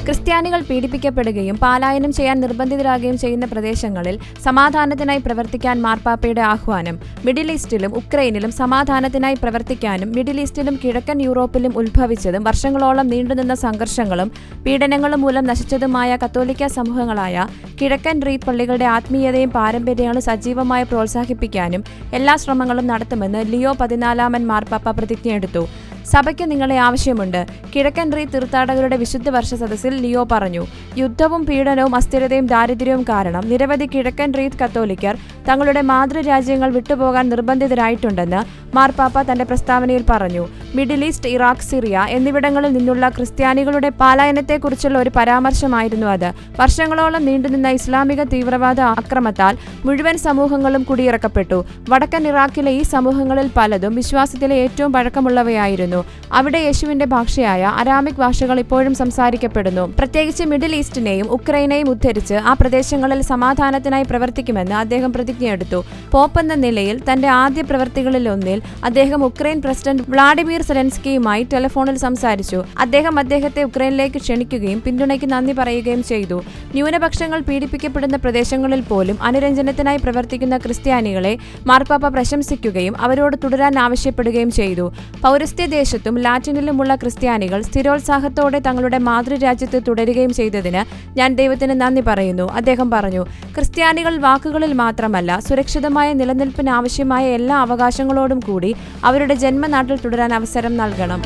ക്രിസ്ത്യാനികൾ പീഡിപ്പിക്കപ്പെടുകയും പാലായനം ചെയ്യാൻ നിർബന്ധിതരാകുകയും ചെയ്യുന്ന പ്രദേശങ്ങളിൽ സമാധാനത്തിനായി പ്രവർത്തിക്കാൻ മാർപ്പാപ്പയുടെ ആഹ്വാനം. മിഡിൽ ഈസ്റ്റിലും ഉക്രൈനിലും സമാധാനത്തിനായി പ്രവർത്തിക്കാനും മിഡിൽ ഈസ്റ്റിലും കിഴക്കൻ യൂറോപ്പിലും ഉത്ഭവിച്ചതും വർഷങ്ങളോളം നീണ്ടുനിന്ന സംഘർഷങ്ങളും പീഡനങ്ങളും മൂലം നശിച്ചതുമായ കത്തോലിക്ക സമൂഹങ്ങളായ കിഴക്കൻ റീത്ത് പള്ളികളുടെ ആത്മീയതയും പാരമ്പര്യങ്ങളും സജീവമായി പ്രോത്സാഹിപ്പിക്കാനും എല്ലാ ശ്രമങ്ങളും നടത്തുമെന്ന് ലിയോ 14 മാർപ്പാപ്പ പ്രതിജ്ഞയെടുത്തു. സഭയ്ക്ക് നിങ്ങളെ ആവശ്യമുണ്ട്. കിഴക്കൻ റീത്ത് തീർത്ഥാടകരുടെ വിശുദ്ധ വർഷ സദസ്സിൽ ലിയോ പറഞ്ഞു. യുദ്ധവും പീഡനവും അസ്ഥിരതയും ദാരിദ്ര്യവും കാരണം നിരവധി കിഴക്കൻ റീത്ത് കത്തോലിക്കർ തങ്ങളുടെ മാതൃരാജ്യങ്ങൾ വിട്ടുപോകാൻ നിർബന്ധിതരായിട്ടുണ്ടെന്ന് മാർപ്പാപ്പ തന്റെ പ്രസ്താവനയിൽ പറഞ്ഞു. മിഡിൽ ഈസ്റ്റ്, ഇറാഖ്, സിറിയ എന്നിവിടങ്ങളിൽ നിന്നുള്ള ക്രിസ്ത്യാനികളുടെ പലായനത്തെക്കുറിച്ചുള്ള ഒരു പരാമർശമായിരുന്നു അത്. വർഷങ്ങളോളം നീണ്ടുനിന്ന ഇസ്ലാമിക തീവ്രവാദ ആക്രമത്താൽ മുഴുവൻ സമൂഹങ്ങളും കുടിയിറക്കപ്പെട്ടു. വടക്കൻ ഇറാഖിലെ ഈ സമൂഹങ്ങളിൽ പലതും വിശ്വാസത്തിലെ ഏറ്റവും പഴക്കമുള്ളവയായിരുന്നു. അവിടെ യേശുവിന്റെ ഭാഷയായ അരാമിക് ഭാഷകൾ ഇപ്പോഴും സംസാരിക്കപ്പെടുന്നു. പ്രത്യേകിച്ച് മിഡിൽ ഈസ്റ്റിനെയും ഉക്രൈനെയും ഉദ്ധരിച്ച് ആ പ്രദേശങ്ങളിൽ സമാധാനത്തിനായി പ്രവർത്തിക്കുമെന്ന് അദ്ദേഹം പ്രതിജ്ഞയെടുത്തു. പോപ്പ് എന്ന നിലയിൽ തന്റെ ആദ്യ പ്രവൃത്തികളിലൊന്നിൽ അദ്ദേഹം ഉക്രൈൻ പ്രസിഡന്റ് വ്ളാഡിമിർ സെലൻസ്കിയുമായി ടെലിഫോണിൽ സംസാരിച്ചു. അദ്ദേഹം അദ്ദേഹത്തെ ഉക്രൈനിലേക്ക് ക്ഷണിക്കുകയും പിന്തുണയ്ക്ക് നന്ദി പറയുകയും ചെയ്തു. ന്യൂനപക്ഷങ്ങൾ പീഡിപ്പിക്കപ്പെടുന്ന പ്രദേശങ്ങളിൽ പോലും അനുരഞ്ജനത്തിനായി പ്രവർത്തിക്കുന്ന ക്രിസ്ത്യാനികളെ മാർപ്പാപ്പ പ്രശംസിക്കുകയും അവരോട് തുടരാൻ ആവശ്യപ്പെടുകയും ചെയ്തു. പൗരസ്ത്യ ദേശത്തും ലാറ്റിനിലുമുള്ള ക്രിസ്ത്യാനികൾ സ്ഥിരോത്സാഹത്തോടെ തങ്ങളുടെ മാതൃരാജ്യത്ത് തുടരുകയും ചെയ്തതിന് ഞാൻ ദൈവത്തിന് നന്ദി പറയുന്നു, അദ്ദേഹം പറഞ്ഞു. ക്രിസ്ത്യാനികൾ വാക്കുകളിൽ മാത്രമല്ല, സുരക്ഷിതമായ നിലനിൽപ്പിന് ആവശ്യമായ എല്ലാ അവകാശങ്ങളോടും കൂടി അവരുടെ ജന്മനാട്ടിൽ തുടരാൻ അവസരം നൽകണം.